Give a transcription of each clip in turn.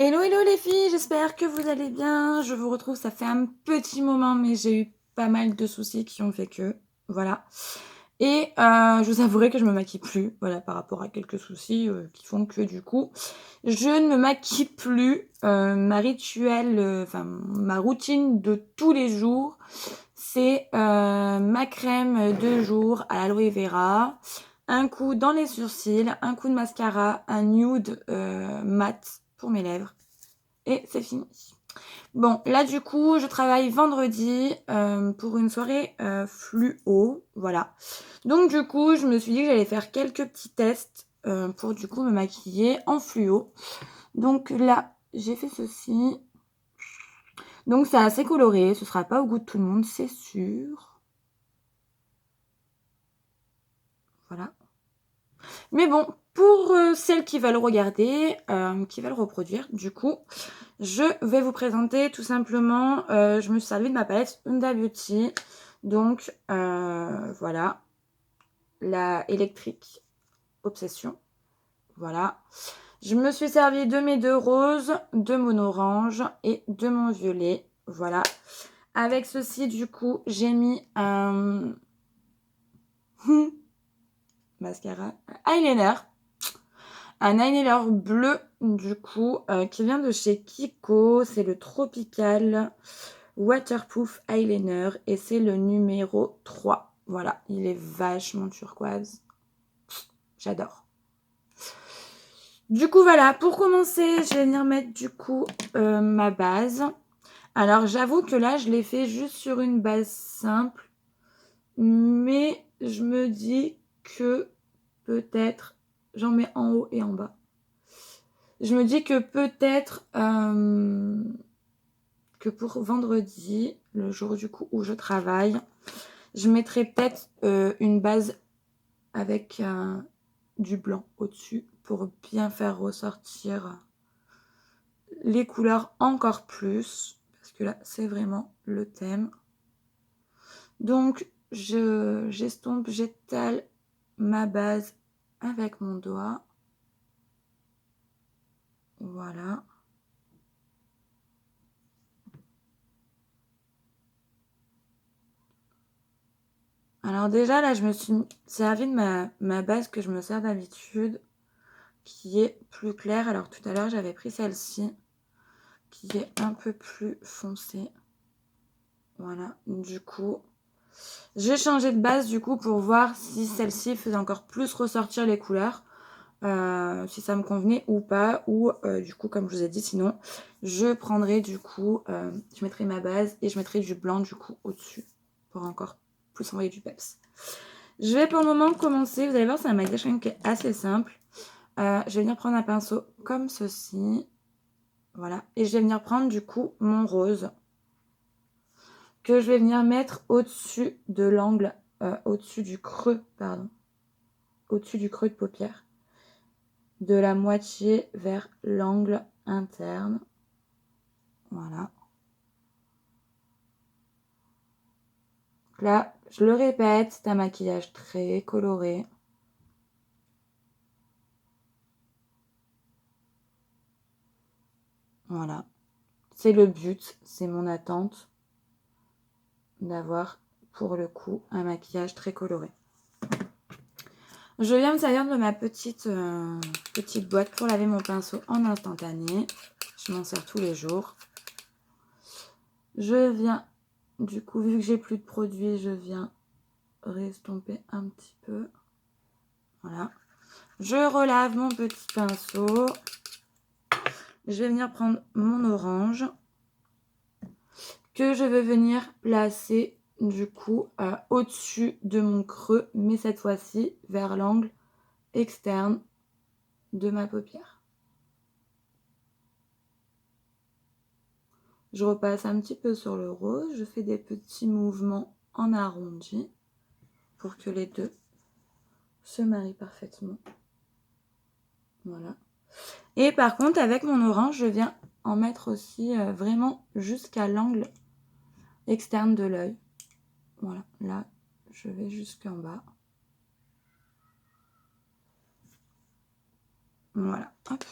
Hello, hello les filles, j'espère que vous allez bien. Je vous retrouve, ça fait un petit moment, mais j'ai eu pas mal de soucis qui ont fait que, voilà. Et je vous avouerai que je me maquille plus, voilà, par rapport à quelques soucis qui font que du coup, je ne me maquille plus. Ma routine de tous les jours, c'est ma crème de jour à l'aloe vera, un coup dans les sourcils, un coup de mascara, un nude mat pour mes lèvres. Et c'est fini. Bon, là du coup, je travaille vendredi pour une soirée fluo, voilà. Donc du coup, je me suis dit que j'allais faire quelques petits tests pour du coup me maquiller en fluo. Donc là, j'ai fait ceci. Donc c'est assez coloré, ce sera pas au goût de tout le monde, c'est sûr. Voilà. Mais bon, pour celles qui veulent regarder, qui veulent reproduire, du coup, je vais vous présenter tout simplement, je me suis servi de ma palette Huda Beauty. Donc, voilà, la électrique Obsession. Voilà. Je me suis servi de mes deux roses, de mon orange et de mon violet. Voilà. Avec ceci, du coup, j'ai mis un mascara, eyeliner. Un eyeliner bleu, du coup, qui vient de chez Kiko. C'est le Tropical Waterproof Eyeliner. Et c'est le numéro 3. Voilà, il est vachement turquoise. J'adore. Du coup, voilà, pour commencer, je vais venir mettre, du coup, ma base. Alors, j'avoue que là, je l'ai fait juste sur une base simple. Mais je me dis que peut-être, j'en mets en haut et en bas. Je me dis que peut-être que pour vendredi, le jour du coup où je travaille, je mettrai peut-être une base avec du blanc au-dessus pour bien faire ressortir les couleurs encore plus. Parce que là, c'est vraiment le thème. Donc, j'estompe, j'étale ma base avec mon doigt. Voilà. Alors déjà, là, je me suis servi de ma base que je me sers d'habitude, qui est plus claire. Alors tout à l'heure, j'avais pris celle-ci, qui est un peu plus foncée. Voilà, du coup, j'ai changé de base, du coup, pour voir si celle-ci faisait encore plus ressortir les couleurs. Si ça me convenait ou pas, ou du coup comme je vous ai dit, sinon je prendrai du coup, je mettrai ma base et je mettrai du blanc du coup au-dessus pour encore plus envoyer du peps. Je vais pour le moment commencer, vous allez voir, c'est un maquillage qui est assez simple. Je vais venir prendre un pinceau comme ceci, voilà, et je vais venir prendre du coup mon rose que je vais venir mettre au-dessus de l'angle, au-dessus du creux, pardon, au-dessus du creux de paupière, de la moitié vers l'angle interne. Voilà. Là, je le répète, c'est un maquillage très coloré. Voilà. C'est le but, c'est mon attente d'avoir pour le coup un maquillage très coloré. Je viens me servir de ma petite boîte pour laver mon pinceau en instantané. Je m'en sers tous les jours. Je viens, du coup, vu que j'ai plus de produits, je viens restomper un petit peu. Voilà. Je relave mon petit pinceau. Je vais venir prendre mon orange que je vais venir placer du coup au-dessus de mon creux, mais cette fois-ci vers l'angle externe de ma paupière. Je repasse un petit peu sur le rose, je fais des petits mouvements en arrondi pour que les deux se marient parfaitement. Voilà. Et par contre, avec mon orange, je viens en mettre aussi vraiment jusqu'à l'angle externe de l'œil. Voilà, là, je vais jusqu'en bas. Voilà, hop.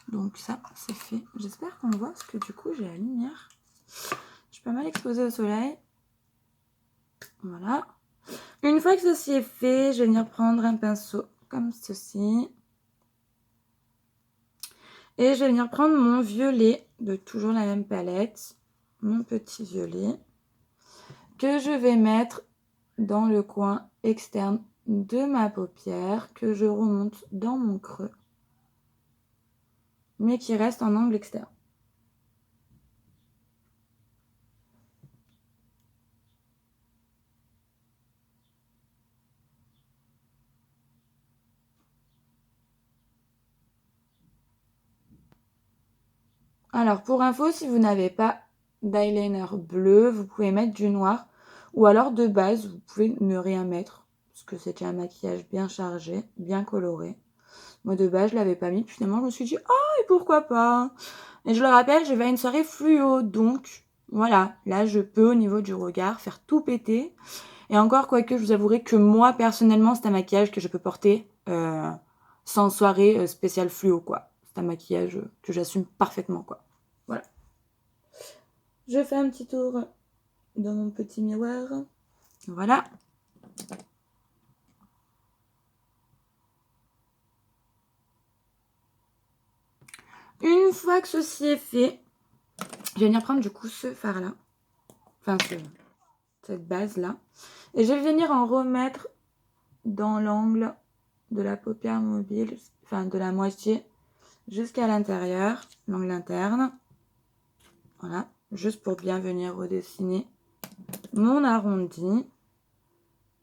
Donc ça, c'est fait. J'espère qu'on voit parce que du coup, j'ai la lumière. Je suis pas mal exposée au soleil. Voilà. Une fois que ceci est fait, je vais venir prendre un pinceau comme ceci. Et je vais venir prendre mon violet de toujours la même palette. Mon petit violet. Que je vais mettre dans le coin externe de ma paupière. Que je remonte dans mon creux. Mais qui reste en angle externe. Alors, pour info, si vous n'avez pas d'eyeliner bleu, vous pouvez mettre du noir. Ou alors, de base, vous pouvez ne rien mettre. Parce que c'était un maquillage bien chargé, bien coloré. Moi, de base, je l'avais pas mis. Puis finalement, je me suis dit, oh, et pourquoi pas? Et je le rappelle, je vais à une soirée fluo. Donc, voilà. Là, je peux, au niveau du regard, faire tout péter. Et encore, quoique, je vous avouerai que moi, personnellement, c'est un maquillage que je peux porter sans soirée spéciale fluo, quoi. C'est un maquillage que j'assume parfaitement, quoi. Voilà. Je fais un petit tour dans mon petit miroir. Voilà. Une fois que ceci est fait, je vais venir prendre du coup ce fard-là. Enfin, cette base-là. Et je vais venir en remettre dans l'angle de la paupière mobile, enfin de la moitié jusqu'à l'intérieur, l'angle interne. Voilà, juste pour bien venir redessiner mon arrondi.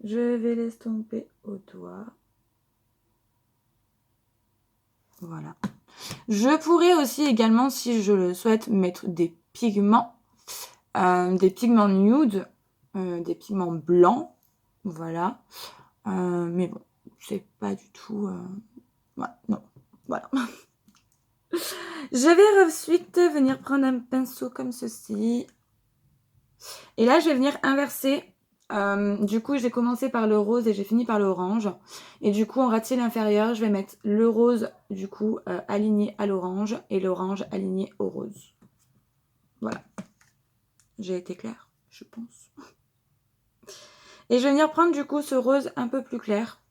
Je vais l'estomper au doigt. Voilà. Je pourrais aussi également, si je le souhaite, mettre des pigments nude, des pigments blancs. Voilà. Mais bon, c'est pas du tout... Voilà, non. Voilà. Je vais ensuite venir prendre un pinceau comme ceci. Et là, je vais venir inverser. Du coup, j'ai commencé par le rose et j'ai fini par l'orange. Et du coup, en ratier inférieur, je vais mettre le rose, du coup, aligné à l'orange et l'orange aligné au rose. Voilà. J'ai été claire, je pense. Et je vais venir prendre, du coup, ce rose un peu plus clair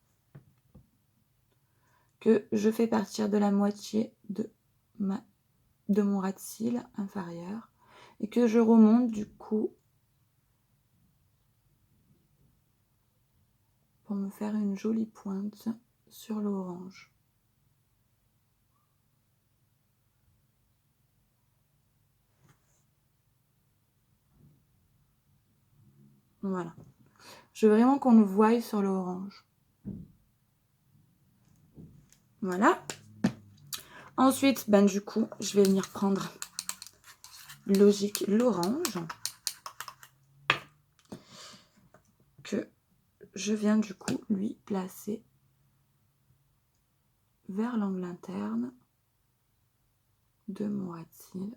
que je fais partir de la moitié de mon ras de cils inférieur et que je remonte, du coup, pour me faire une jolie pointe sur l'orange. Voilà. Je veux vraiment qu'on le voie sur l'orange. Voilà. Ensuite, ben, du coup, je vais venir prendre logique l'orange que je viens du coup lui placer vers l'angle interne de mon ras de cils.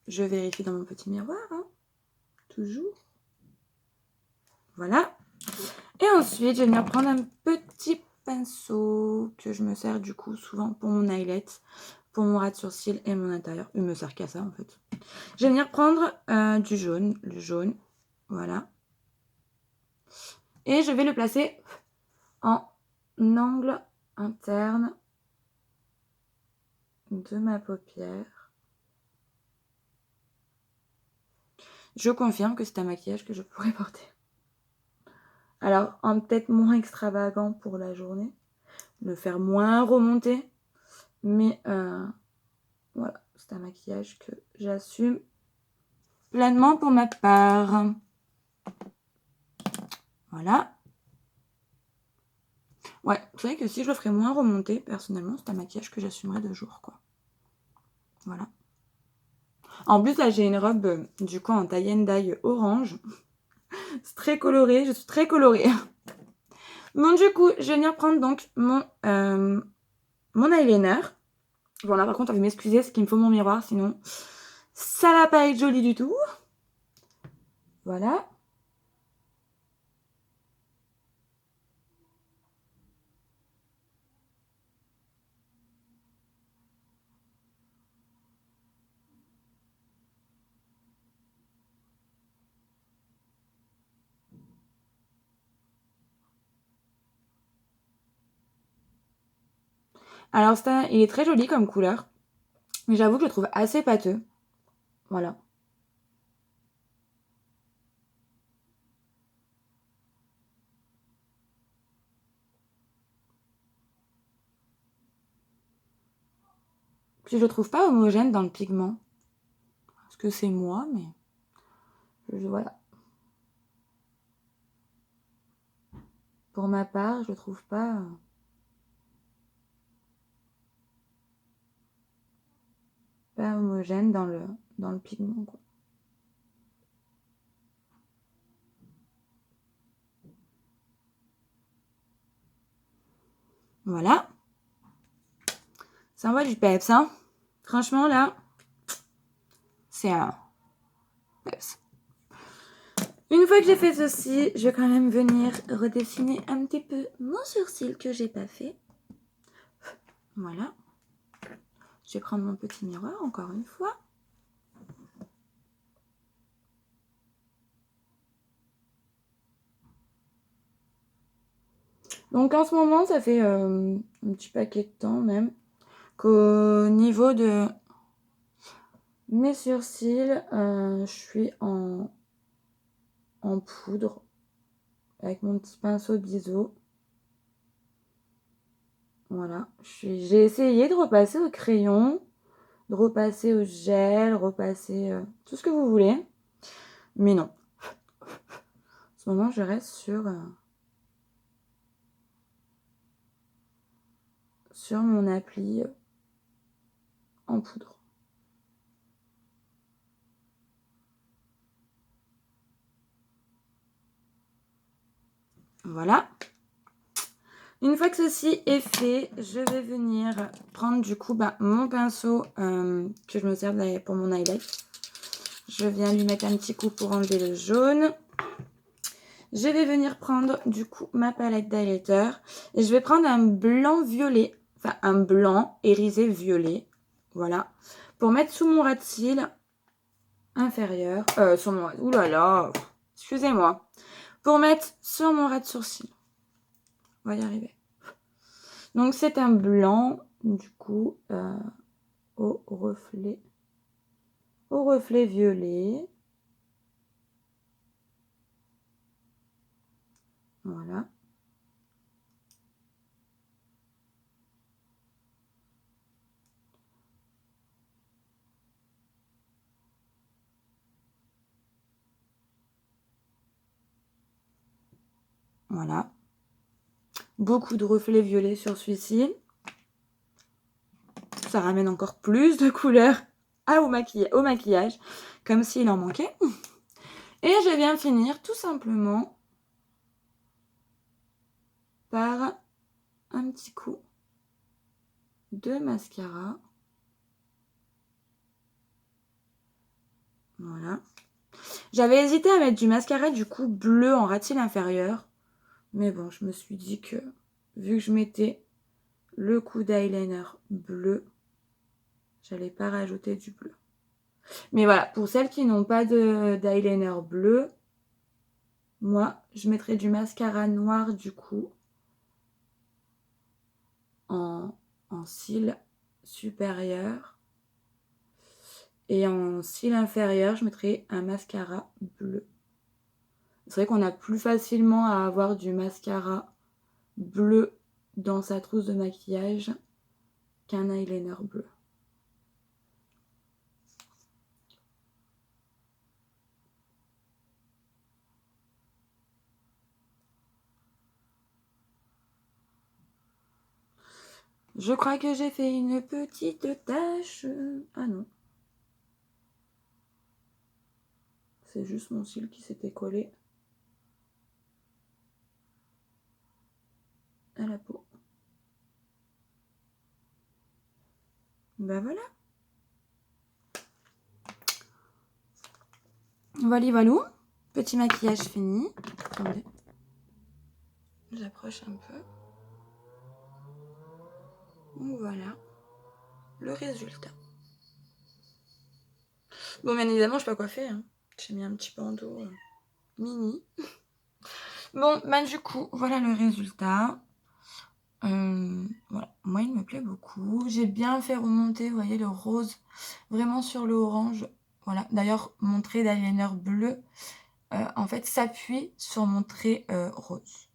Je vérifie dans mon petit miroir, hein, toujours. Voilà. Et ensuite, je vais venir prendre un petit pinceau que je me sers du coup souvent pour mon eyelet, pour mon ras de sourcil et mon intérieur. Il me sert qu'à ça en fait. Je vais venir prendre du jaune, le jaune, voilà. Et je vais le placer en angle interne de ma paupière. Je confirme que c'est un maquillage que je pourrais porter. Alors, peut-être moins extravagant pour la journée, le faire moins remonter, mais voilà, c'est un maquillage que j'assume pleinement pour ma part. Voilà. Ouais, c'est vrai que si je le ferais moins remonter, personnellement, c'est un maquillage que j'assumerais de jour, quoi. Voilà. En plus, là, j'ai une robe, du coup, en tie and dye orange. C'est très coloré, je suis très colorée. Bon, du coup, je vais venir prendre donc mon eyeliner. Bon, là, par contre, vous m'excuser, parce qu'il me faut mon miroir, sinon, ça va pas être joli du tout. Voilà. Alors, il est très joli comme couleur. Mais j'avoue que je le trouve assez pâteux. Voilà. Puis je le trouve pas homogène dans le pigment. Parce que c'est moi, mais... voilà. Pour ma part, je le trouve pas... pas homogène dans le pigment, quoi. Voilà. Ça envoie du peps, hein. Franchement, là, c'est un peps. Une fois que j'ai fait ceci, je vais quand même venir redessiner un petit peu mon sourcil que j'ai pas fait. Voilà. Je vais prendre mon petit miroir encore une fois. Donc en ce moment, ça fait un petit paquet de temps même qu'au niveau de mes sourcils, je suis en poudre avec mon petit pinceau biseau. Voilà. J'ai essayé de repasser au crayon, de repasser au gel, repasser tout ce que vous voulez. Mais non. En ce moment, je reste sur mon appli en poudre. Voilà. Une fois que ceci est fait, je vais venir prendre du coup mon pinceau que je me sers pour mon highlight. Je viens lui mettre un petit coup pour enlever le jaune. Je vais venir prendre du coup ma palette d'highlighter et je vais prendre un blanc violet, enfin un blanc irisé violet, voilà, pour mettre sous mon ras de cils inférieur, sur mon, oulala, excusez-moi, pour mettre sur mon ras de sourcil. On va y arriver. Donc c'est un blanc du coup au reflet violet. Voilà. Voilà. Beaucoup de reflets violets sur celui-ci. Ça ramène encore plus de couleurs au maquillage, comme s'il en manquait. Et je viens finir tout simplement par un petit coup de mascara. Voilà. J'avais hésité à mettre du mascara du coup bleu en ras de cils inférieur. Mais bon, je me suis dit que vu que je mettais le coup d'eyeliner bleu, j'allais pas rajouter du bleu. Mais voilà, pour celles qui n'ont pas d'eyeliner bleu, moi, je mettrai du mascara noir du coup en cils supérieur. Et en cils inférieur, je mettrai un mascara bleu. C'est vrai qu'on a plus facilement à avoir du mascara bleu dans sa trousse de maquillage qu'un eyeliner bleu. Je crois que j'ai fait une petite tache. Ah non. C'est juste mon cil qui s'était collé à la peau. Ben voilà. Voilà. Petit maquillage fini. Attendez. J'approche un peu. Donc voilà le résultat. Bon, bien évidemment, je suis pas coiffée. Hein. J'ai mis un petit bandeau mini. Bon, du coup, voilà le résultat. Voilà, moi il me plaît beaucoup. J'ai bien fait remonter, vous voyez, le rose vraiment sur le orange. Voilà, d'ailleurs mon trait d'eyeliner bleu en fait s'appuie sur mon trait rose.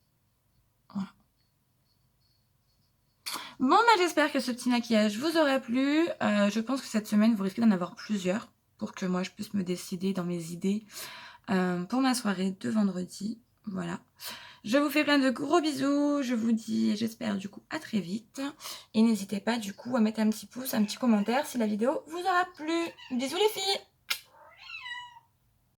Voilà. Bon bah j'espère que ce petit maquillage vous aura plu. Je pense que cette semaine vous risquez d'en avoir plusieurs pour que moi je puisse me décider dans mes idées pour ma soirée de vendredi. Voilà. Je vous fais plein de gros bisous. Je vous dis, j'espère du coup à très vite. Et n'hésitez pas du coup à mettre un petit pouce, un petit commentaire si la vidéo vous aura plu. Bisous les filles!